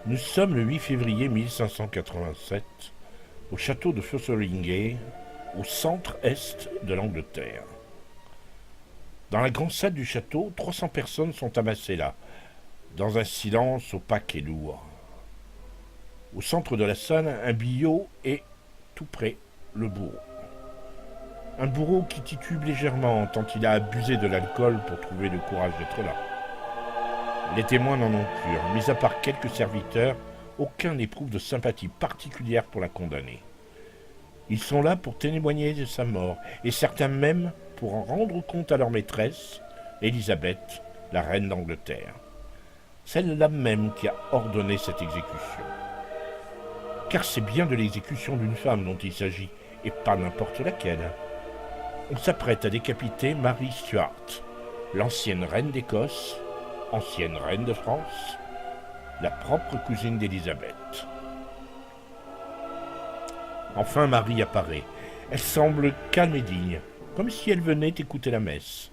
Nous sommes le 8 février 1587, au château de Fotheringhay, au centre-est de l'Angleterre. Dans la grande salle du château, 300 personnes sont amassées là, dans un silence opaque et lourd. Au centre de la salle, un billot et, tout près, le bourreau. Un bourreau qui titube légèrement tant il a abusé de l'alcool pour trouver le courage d'être là. Les témoins n'en ont plus, mis à part quelques serviteurs, aucun n'éprouve de sympathie particulière pour la condamnée. Ils sont là pour témoigner de sa mort, et certains même pour en rendre compte à leur maîtresse, Élisabeth, la reine d'Angleterre. Celle-là même qui a ordonné cette exécution. Car c'est bien de l'exécution d'une femme dont il s'agit, et pas n'importe laquelle. On s'apprête à décapiter Marie Stuart, l'ancienne reine d'Écosse, ancienne reine de France, la propre cousine d'Élisabeth. Enfin Marie apparaît. Elle semble calme et digne, comme si elle venait écouter la messe.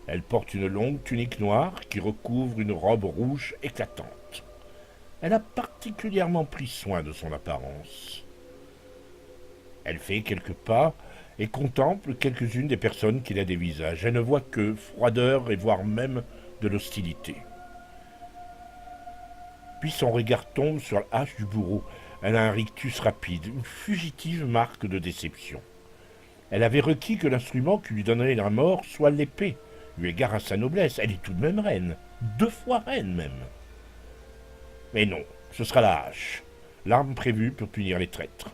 Elle porte une longue tunique noire qui recouvre une robe rouge éclatante. Elle a particulièrement pris soin de son apparence. Elle fait quelques pas et contemple quelques-unes des personnes qui la dévisagent. Elle ne voit que froideur et voire même de l'hostilité. Puis son regard tombe sur la hache du bourreau. Elle a un rictus rapide, une fugitive marque de déception. Elle avait requis que l'instrument qui lui donnerait la mort soit l'épée, eu égard à sa noblesse. Elle est tout de même reine, 2 fois reine même. Mais non, ce sera la hache, l'arme prévue pour punir les traîtres.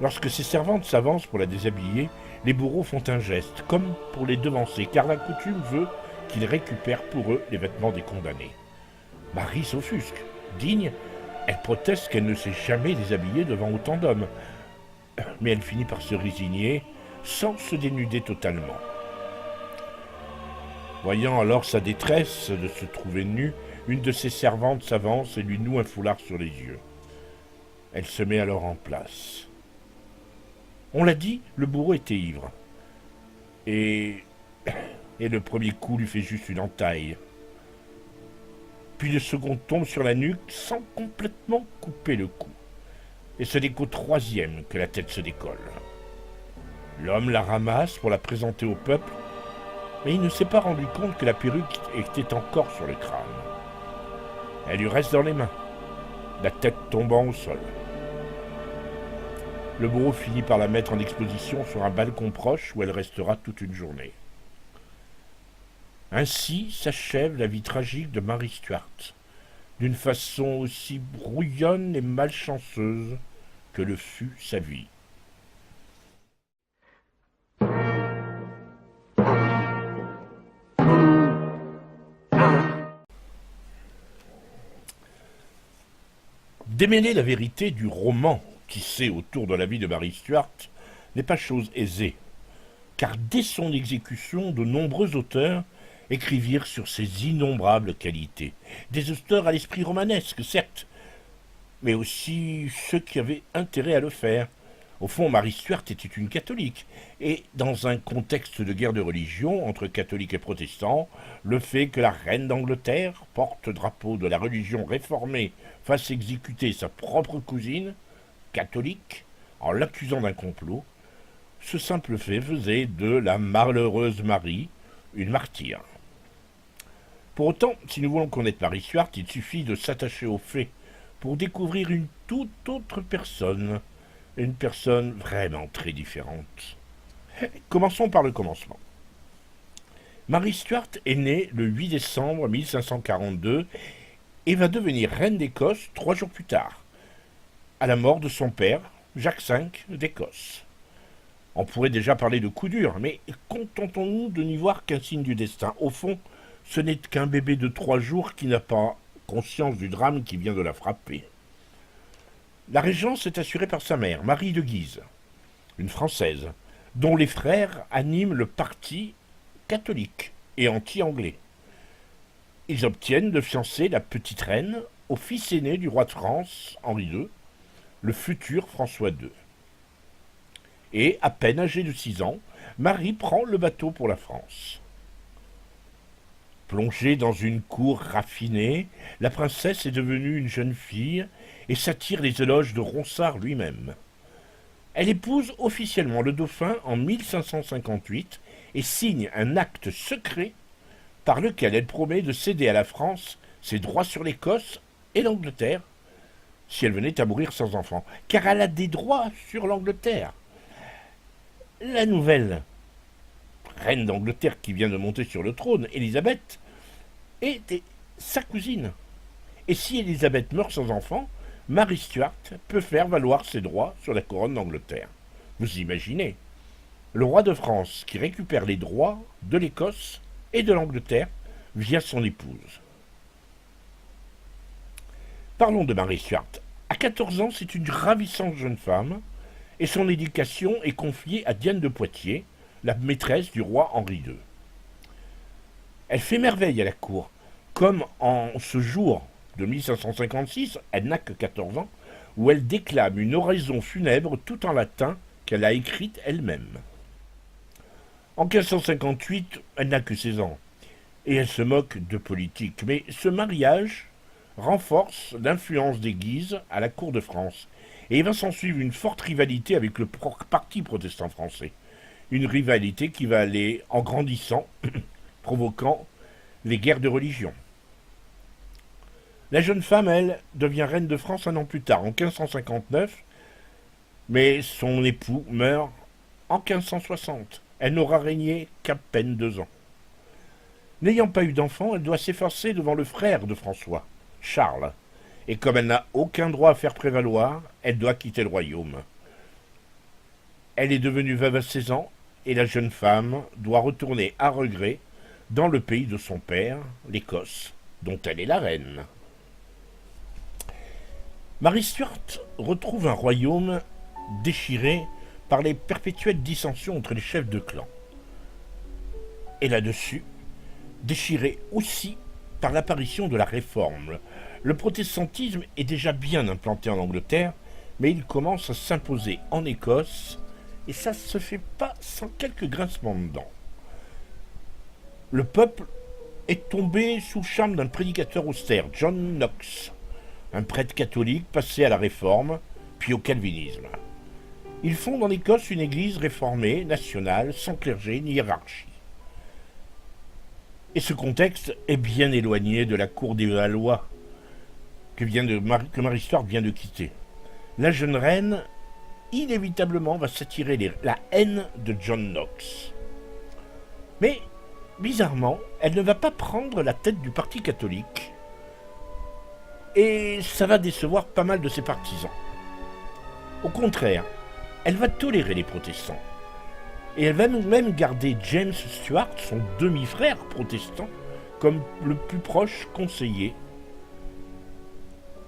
Lorsque ses servantes s'avancent pour la déshabiller, les bourreaux font un geste, comme pour les devancer, car la coutume veut qu'ils récupèrent pour eux les vêtements des condamnés. Marie s'offusque. Digne, elle proteste qu'elle ne s'est jamais déshabillée devant autant d'hommes. Mais elle finit par se résigner, sans se dénuder totalement. Voyant alors sa détresse de se trouver nue, une de ses servantes s'avance et lui noue un foulard sur les yeux. Elle se met alors en place. On l'a dit, le bourreau était ivre. Et le premier coup lui fait juste une entaille. Puis le second tombe sur la nuque sans complètement couper le cou. Et ce n'est qu'au troisième que la tête se décolle. L'homme la ramasse pour la présenter au peuple, mais il ne s'est pas rendu compte que la perruque était encore sur le crâne. Elle lui reste dans les mains, la tête tombant au sol. Le bourreau finit par la mettre en exposition sur un balcon proche où elle restera toute une journée. Ainsi s'achève la vie tragique de Marie Stuart, d'une façon aussi brouillonne et malchanceuse que le fut sa vie. Démêler la vérité du roman tissé autour de la vie de Marie Stuart n'est pas chose aisée, car dès son exécution, de nombreux auteurs écrivirent sur ses innombrables qualités. Des auteurs à l'esprit romanesque, certes, mais aussi ceux qui avaient intérêt à le faire. Au fond, Marie Stuart était une catholique, et dans un contexte de guerre de religion entre catholiques et protestants, le fait que la reine d'Angleterre, porte-drapeau de la religion réformée, fasse exécuter sa propre cousine, catholique, en l'accusant d'un complot, ce simple fait faisait de la malheureuse Marie une martyre. Pour autant, si nous voulons connaître Marie Stuart, il suffit de s'attacher aux faits pour découvrir une toute autre personne, une personne vraiment très différente. Commençons par le commencement. Marie Stuart est née le 8 décembre 1542 et va devenir reine d'Écosse 3 jours plus tard, à la mort de son père, Jacques V d'Écosse. On pourrait déjà parler de coup dur, mais contentons-nous de n'y voir qu'un signe du destin. Au fond, ce n'est qu'un bébé de 3 jours qui n'a pas conscience du drame qui vient de la frapper. La régence est assurée par sa mère, Marie de Guise, une Française, dont les frères animent le parti catholique et anti-anglais. Ils obtiennent de fiancer la petite reine au fils aîné du roi de France, Henri II, le futur François II. Et, à peine âgée de 6 ans, Marie prend le bateau pour la France. Plongée dans une cour raffinée, la princesse est devenue une jeune fille et s'attire les éloges de Ronsard lui-même. Elle épouse officiellement le dauphin en 1558 et signe un acte secret par lequel elle promet de céder à la France ses droits sur l'Écosse et l'Angleterre si elle venait à mourir sans enfant, car elle a des droits sur l'Angleterre. La nouvelle reine d'Angleterre qui vient de monter sur le trône, Élisabeth, est sa cousine. Et si Élisabeth meurt sans enfant, Marie Stuart peut faire valoir ses droits sur la couronne d'Angleterre. Vous imaginez, le roi de France qui récupère les droits de l'Écosse et de l'Angleterre via son épouse. Parlons de Marie Stuart. À 14 ans, c'est une ravissante jeune femme et son éducation est confiée à Diane de Poitiers, la maîtresse du roi Henri II. Elle fait merveille à la cour, comme en ce jour de 1556, elle n'a que 14 ans, où elle déclame une oraison funèbre tout en latin qu'elle a écrite elle-même. En 1558, elle n'a que 16 ans, et elle se moque de politique, mais ce mariage renforce l'influence des Guises à la cour de France, et il va s'en suivre une forte rivalité avec le parti protestant français. Une rivalité qui va aller en grandissant, provoquant les guerres de religion. La jeune femme, elle, devient reine de France un an plus tard, en 1559, mais son époux meurt en 1560. Elle n'aura régné qu'à peine 2 ans. N'ayant pas eu d'enfant, elle doit s'efforcer devant le frère de François, Charles, et comme elle n'a aucun droit à faire prévaloir, elle doit quitter le royaume. Elle est devenue veuve à 16 ans, et la jeune femme doit retourner à regret dans le pays de son père, l'Écosse, dont elle est la reine. Marie Stuart retrouve un royaume déchiré par les perpétuelles dissensions entre les chefs de clan. Et là-dessus, déchiré aussi par l'apparition de la Réforme. Le protestantisme est déjà bien implanté en Angleterre, mais il commence à s'imposer en Écosse, et ça ne se fait pas sans quelques grincements de dents. Le peuple est tombé sous le charme d'un prédicateur austère, John Knox, un prêtre catholique passé à la Réforme, puis au calvinisme. Il fonde en Écosse une église réformée, nationale, sans clergé ni hiérarchie. Et ce contexte est bien éloigné de la cour des Valois que Marie Stuart vient de quitter. La jeune reine, inévitablement, va s'attirer la haine de John Knox. Mais, bizarrement, elle ne va pas prendre la tête du parti catholique. Et ça va décevoir pas mal de ses partisans. Au contraire, elle va tolérer les protestants. Et elle va même garder James Stuart, son demi-frère protestant, comme le plus proche conseiller.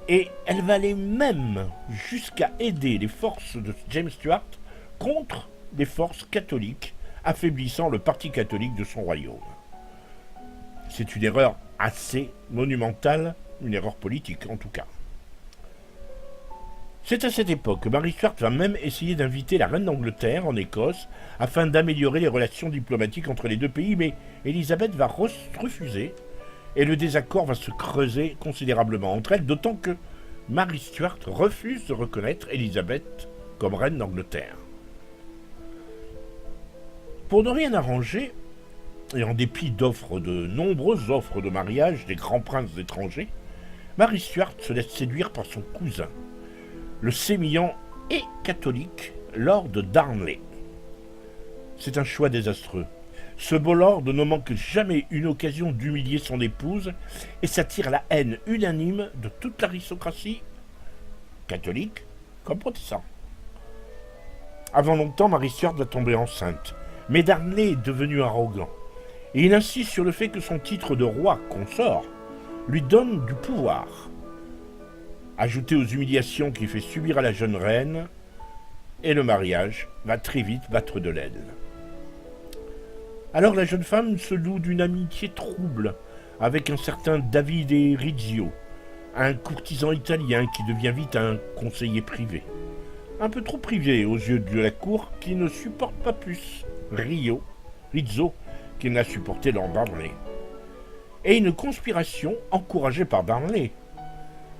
Et elle va aller même jusqu'à aider les forces de James Stuart contre les forces catholiques, affaiblissant le parti catholique de son royaume. C'est une erreur assez monumentale, une erreur politique en tout cas. C'est à cette époque que Marie Stuart va même essayer d'inviter la reine d'Angleterre en Écosse afin d'améliorer les relations diplomatiques entre les deux pays, mais Élisabeth va refuser et le désaccord va se creuser considérablement entre elles, d'autant que Marie Stuart refuse de reconnaître Élisabeth comme reine d'Angleterre. Pour ne rien arranger, et en dépit de nombreuses offres de mariage des grands princes étrangers, Marie Stuart se laisse séduire par son cousin, le sémillant et catholique Lord Darnley. C'est un choix désastreux. Ce beau lord ne manque jamais une occasion d'humilier son épouse et s'attire la haine unanime de toute l'aristocratie, catholique comme protestant. Avant longtemps, Marie Stuart va tomber enceinte, mais Darnley est devenu arrogant. Et il insiste sur le fait que son titre de roi consort lui donne du pouvoir. Ajouté aux humiliations qu'il fait subir à la jeune reine, et le mariage va très vite battre de l'aile. Alors la jeune femme se loue d'une amitié trouble avec un certain Davide Rizzio, un courtisan italien qui devient vite un conseiller privé. Un peu trop privé aux yeux de la cour qui ne supporte pas plus Rizzo qu'il n'a supporté Lord Darnley. et une conspiration encouragée par Darnley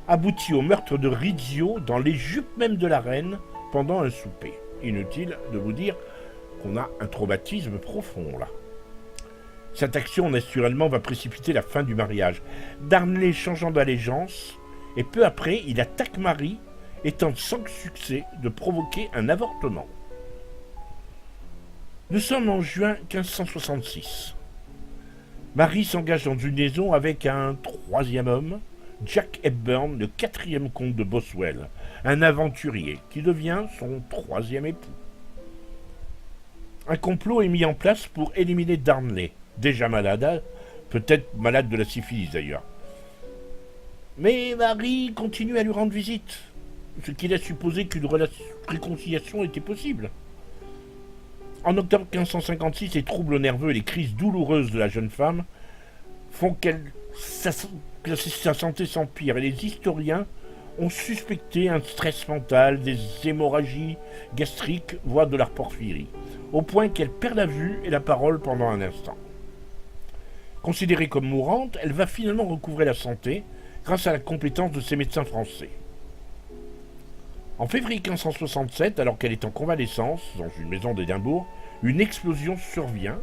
aboutit au meurtre de Rizzio dans les jupes même de la reine pendant un souper. Inutile de vous dire qu'on a un traumatisme profond là. Cette action naturellement va précipiter la fin du mariage, Darnley changeant d'allégeance, et peu après il attaque Marie et tente sans succès de provoquer un avortement. Nous sommes en juin 1566. Marie s'engage dans une liaison avec un troisième homme, Jack Hepburn, le quatrième comte de Boswell, un aventurier qui devient son troisième époux. Un complot est mis en place pour éliminer Darnley, déjà malade, peut-être malade de la syphilis d'ailleurs. Mais Marie continue à lui rendre visite, ce qui laisse supposer qu'une réconciliation était possible. En octobre 1556, les troubles nerveux et les crises douloureuses de la jeune femme font que sa santé s'empire et les historiens ont suspecté un stress mental, des hémorragies gastriques, voire de la porphyrie, au point qu'elle perd la vue et la parole pendant un instant. Considérée comme mourante, elle va finalement recouvrer la santé grâce à la compétence de ses médecins français. En février 1567, alors qu'elle est en convalescence dans une maison d'Édimbourg, une explosion survient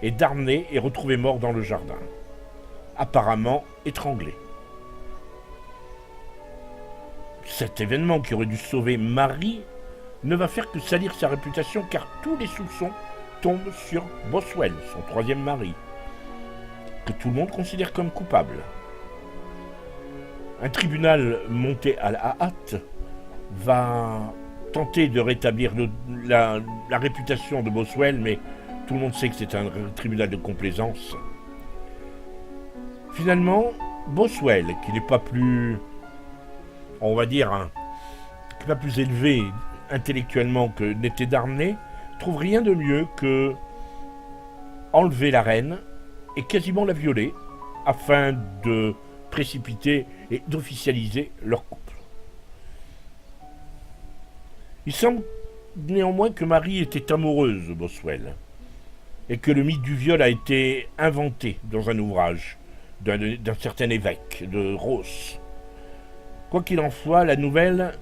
et Darnley est retrouvé mort dans le jardin, apparemment étranglé. Cet événement qui aurait dû sauver Marie ne va faire que salir sa réputation car tous les soupçons tombent sur Boswell, son troisième mari, que tout le monde considère comme coupable. Un tribunal monté à la hâte va tenter de rétablir la réputation de Boswell, mais tout le monde sait que c'est un tribunal de complaisance. Finalement, Boswell, qui n'est pas plus, on va dire, qui n'est pas plus élevé intellectuellement que n'était Darnley, trouve rien de mieux que enlever la reine et quasiment la violer afin de précipiter et d'officialiser leur couple. Il semble néanmoins que Marie était amoureuse de Boswell et que le mythe du viol a été inventé dans un ouvrage d'un certain évêque de Ross. Quoi qu'il en soit, la nouvelle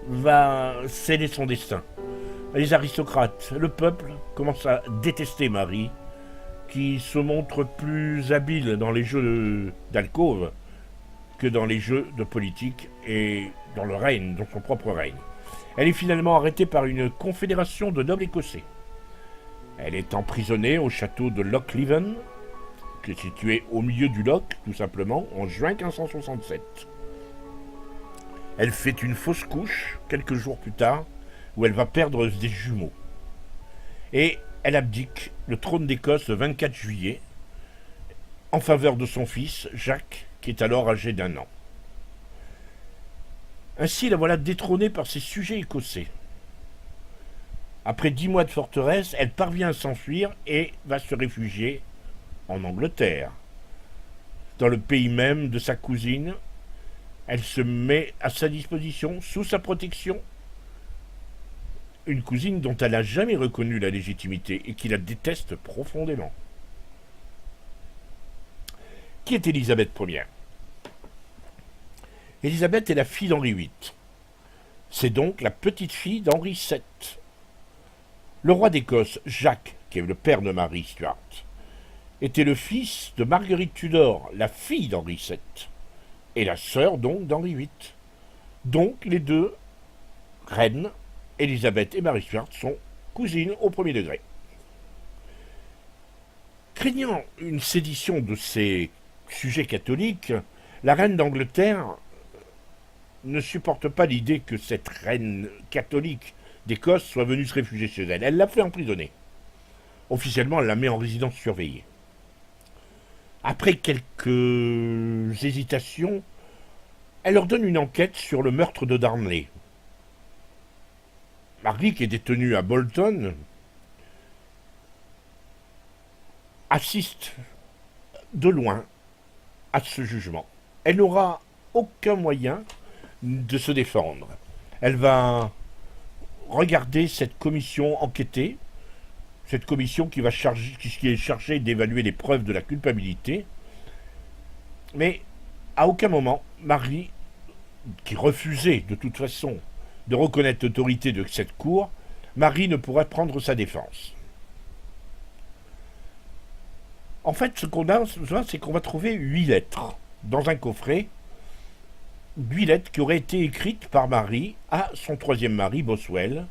va sceller son destin. Les aristocrates, le peuple commencent à détester Marie, qui se montre plus habile dans les jeux d'alcôve que dans les jeux de politique et dans le règne, dans son propre règne. Elle est finalement arrêtée par une confédération de nobles écossais. Elle est emprisonnée au château de Loch Leven, qui est situé au milieu du Loch, tout simplement, en juin 1567. Elle fait une fausse couche, quelques jours plus tard, où elle va perdre des jumeaux. Et elle abdique le trône d'Écosse le 24 juillet, en faveur de son fils, Jacques, qui est alors âgé d'1 an. Ainsi, la voilà détrônée par ses sujets écossais. Après 10 mois de forteresse, elle parvient à s'enfuir et va se réfugier en Angleterre. Dans le pays même de sa cousine, elle se met à sa disposition, sous sa protection, une cousine dont elle n'a jamais reconnu la légitimité et qui la déteste profondément. Qui est Élisabeth Ier ? Élisabeth est la fille d'Henri VIII. C'est donc la petite-fille d'Henri VII. Le roi d'Écosse, Jacques, qui est le père de Marie Stuart, était le fils de Marguerite Tudor, la fille d'Henri VII, et la sœur donc d'Henri VIII. Donc les deux reines, Élisabeth et Marie Stuart, sont cousines au premier degré. Craignant une sédition de ses sujets catholiques, la reine d'Angleterre ne supporte pas l'idée que cette reine catholique d'Écosse soit venue se réfugier chez elle. Elle l'a fait emprisonner. Officiellement, elle la met en résidence surveillée. Après quelques hésitations, elle ordonne une enquête sur le meurtre de Darnley. Marie, qui est détenue à Bolton, assiste de loin à ce jugement. Elle n'aura aucun moyen de se défendre. Elle va regarder cette commission enquêter, cette commission qui est chargée d'évaluer les preuves de la culpabilité, Mais à aucun moment, Marie, qui refusait de toute façon de reconnaître l'autorité de cette cour, Marie ne pourrait prendre sa défense. En fait, ce qu'on a, c'est qu'on va trouver 8 lettres dans un coffret, 8 lettres qui auraient été écrites par Marie à son troisième mari, Boswell,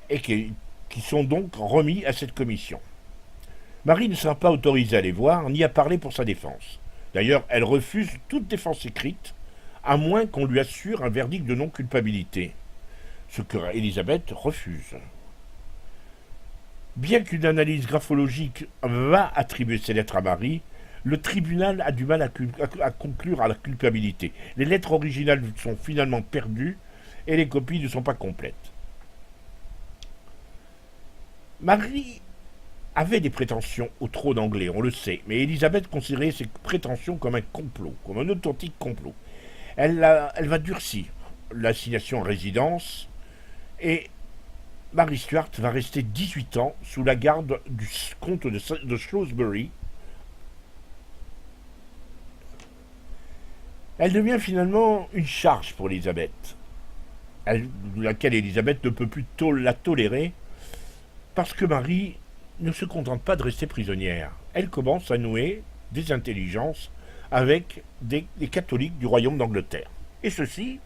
et qui sont donc remis à cette commission. Marie ne sera pas autorisée à les voir, ni à parler pour sa défense. D'ailleurs, elle refuse toute défense écrite, à moins qu'on lui assure un verdict de non-culpabilité, ce que Élisabeth refuse. Bien qu'une analyse graphologique va attribuer ces lettres à Marie, le tribunal a du mal à conclure à la culpabilité. Les lettres originales sont finalement perdues et les copies ne sont pas complètes. Marie avait des prétentions au trône anglais, on le sait, mais Élisabeth considérait ces prétentions comme un complot, comme un authentique complot. Elle va durcir l'assignation en résidence et Marie Stuart va rester 18 ans sous la garde du comte de Shrewsbury. Elle devient finalement une charge pour Élisabeth, laquelle Élisabeth ne peut plus la tolérer, parce que Marie ne se contente pas de rester prisonnière. Elle commence à nouer des intelligences avec des catholiques du royaume d'Angleterre. Et ceux-ci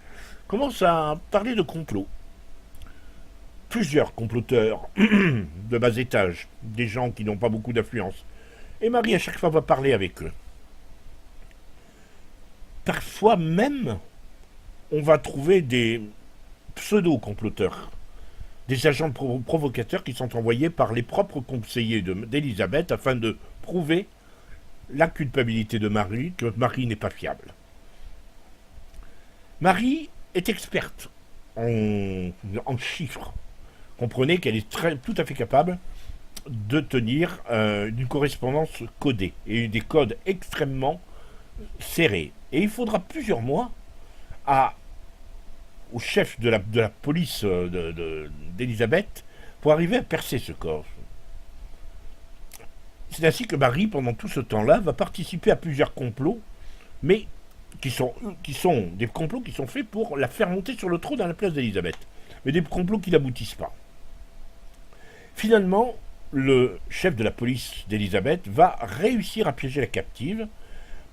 commencent à parler de complot. Plusieurs comploteurs de bas étage, des gens qui n'ont pas beaucoup d'influence. Et Marie, à chaque fois, va parler avec eux. Parfois même, on va trouver des pseudo-comploteurs, des agents provocateurs qui sont envoyés par les propres conseillers d'Élisabeth afin de prouver la culpabilité de Marie, que Marie n'est pas fiable. Marie est experte en chiffres. Comprenez qu'elle est tout à fait capable de tenir une correspondance codée et des codes extrêmement serrés. Et il faudra plusieurs mois au chef de la police d'Élisabeth pour arriver à percer ce code. C'est ainsi que Marie, pendant tout ce temps-là, va participer à plusieurs complots, mais qui sont des complots qui sont faits pour la faire monter sur le trône à la place d'Élisabeth, mais des complots qui n'aboutissent pas. Finalement, le chef de la police d'Élisabeth va réussir à piéger la captive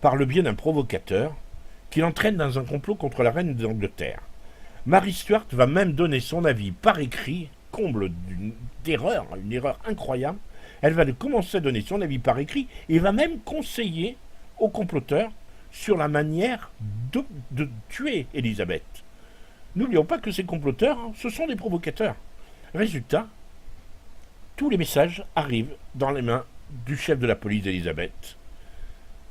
par le biais d'un provocateur qui l'entraîne dans un complot contre la reine d'Angleterre. Marie Stuart va même donner son avis par écrit, comble d'erreur, une erreur incroyable. Elle va commencer à donner son avis par écrit et va même conseiller aux comploteurs sur la manière de tuer Élisabeth. N'oublions pas que ces comploteurs, ce sont des provocateurs. Résultat, tous les messages arrivent dans les mains du chef de la police d'Élisabeth.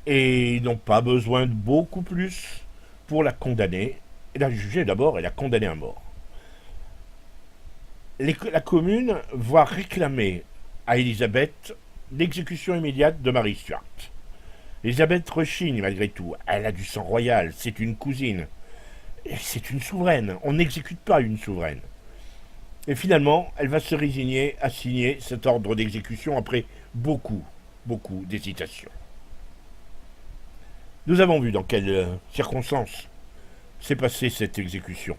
Et ils n'ont pas besoin de beaucoup plus pour la condamner, et la juger d'abord et la condamner à mort. La commune va réclamer à Élisabeth l'exécution immédiate de Marie Stuart. Élisabeth rechigne malgré tout. Elle a du sang royal, c'est une cousine. Et c'est une souveraine. On n'exécute pas une souveraine. Et finalement, elle va se résigner à signer cet ordre d'exécution après beaucoup d'hésitations. Nous avons vu dans quelles circonstances s'est passée cette exécution.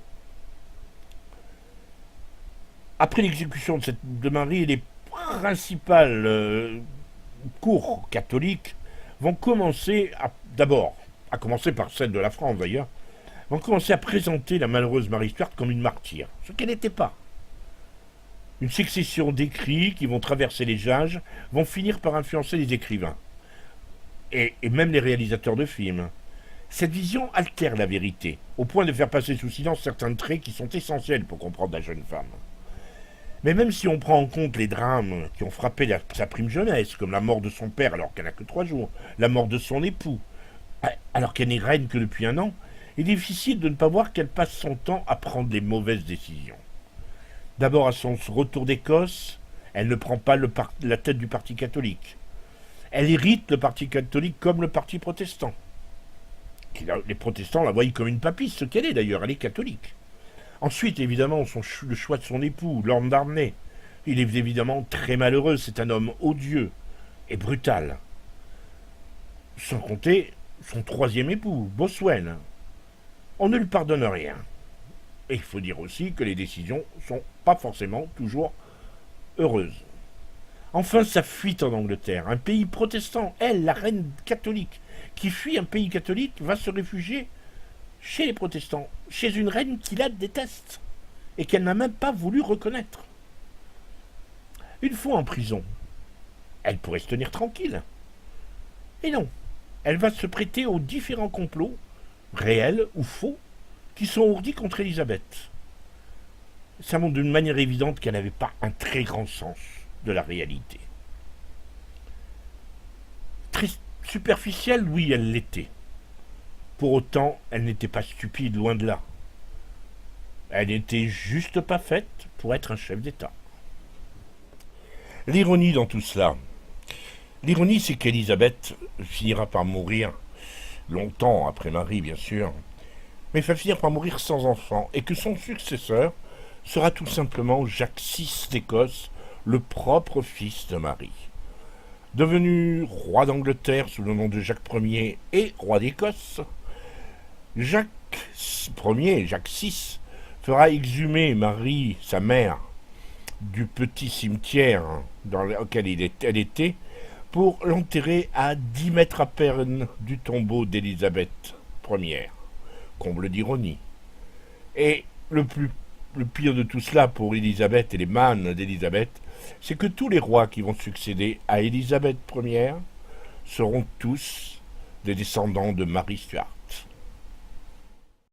Après l'exécution de Marie, les principales cours catholiques vont commencer d'abord, à commencer par celle de la France d'ailleurs, vont commencer à présenter la malheureuse Marie Stuart comme une martyre, ce qu'elle n'était pas. Une succession d'écrits qui vont traverser les âges vont finir par influencer les écrivains et même les réalisateurs de films. Cette vision altère la vérité, au point de faire passer sous silence certains traits qui sont essentiels pour comprendre la jeune femme. Mais même si on prend en compte les drames qui ont frappé sa prime jeunesse, comme la mort de son père alors qu'elle n'a que 3 jours, la mort de son époux, alors qu'elle n'est reine que depuis 1 an, il est difficile de ne pas voir qu'elle passe son temps à prendre les mauvaises décisions. D'abord, à son retour d'Écosse, elle ne prend pas la tête du parti catholique. Elle irrite le parti catholique comme le parti protestant. Les protestants la voient comme une papiste, ce qu'elle est d'ailleurs, elle est catholique. Ensuite, évidemment, le choix de son époux, Lord Darnley. Il est évidemment très malheureux, c'est un homme odieux et brutal. Sans compter son troisième époux, Boswell. On ne lui pardonne rien. Et il faut dire aussi que les décisions sont pas forcément toujours heureuses. Enfin, sa fuite en Angleterre, un pays protestant, elle, la reine catholique, qui fuit un pays catholique, va se réfugier chez les protestants, chez une reine qui la déteste et qu'elle n'a même pas voulu reconnaître. Une fois en prison, elle pourrait se tenir tranquille. Et non, elle va se prêter aux différents complots, réels ou faux, qui sont ourdis contre Élisabeth. Ça montre d'une manière évidente qu'elle n'avait pas un très grand sens de la réalité. Très superficielle, oui, elle l'était. Pour autant, elle n'était pas stupide, loin de là. Elle n'était juste pas faite pour être un chef d'État. L'ironie dans tout cela, l'ironie, c'est qu'Élisabeth finira par mourir, longtemps après Marie, bien sûr, mais va finir par mourir sans enfant, et que son successeur sera tout simplement Jacques VI d'Écosse, le propre fils de Marie. Devenu roi d'Angleterre sous le nom de Jacques Ier et roi d'Écosse, Jacques Ier, Jacques VI, fera exhumer Marie, sa mère, du petit cimetière dans lequel elle était, pour l'enterrer à 10 mètres à peine du tombeau d'Élisabeth Ier. Comble d'ironie. Et le pire de tout cela pour Élisabeth et les mânes d'Élisabeth, c'est que tous les rois qui vont succéder à Élisabeth Ier seront tous des descendants de Marie Stuart.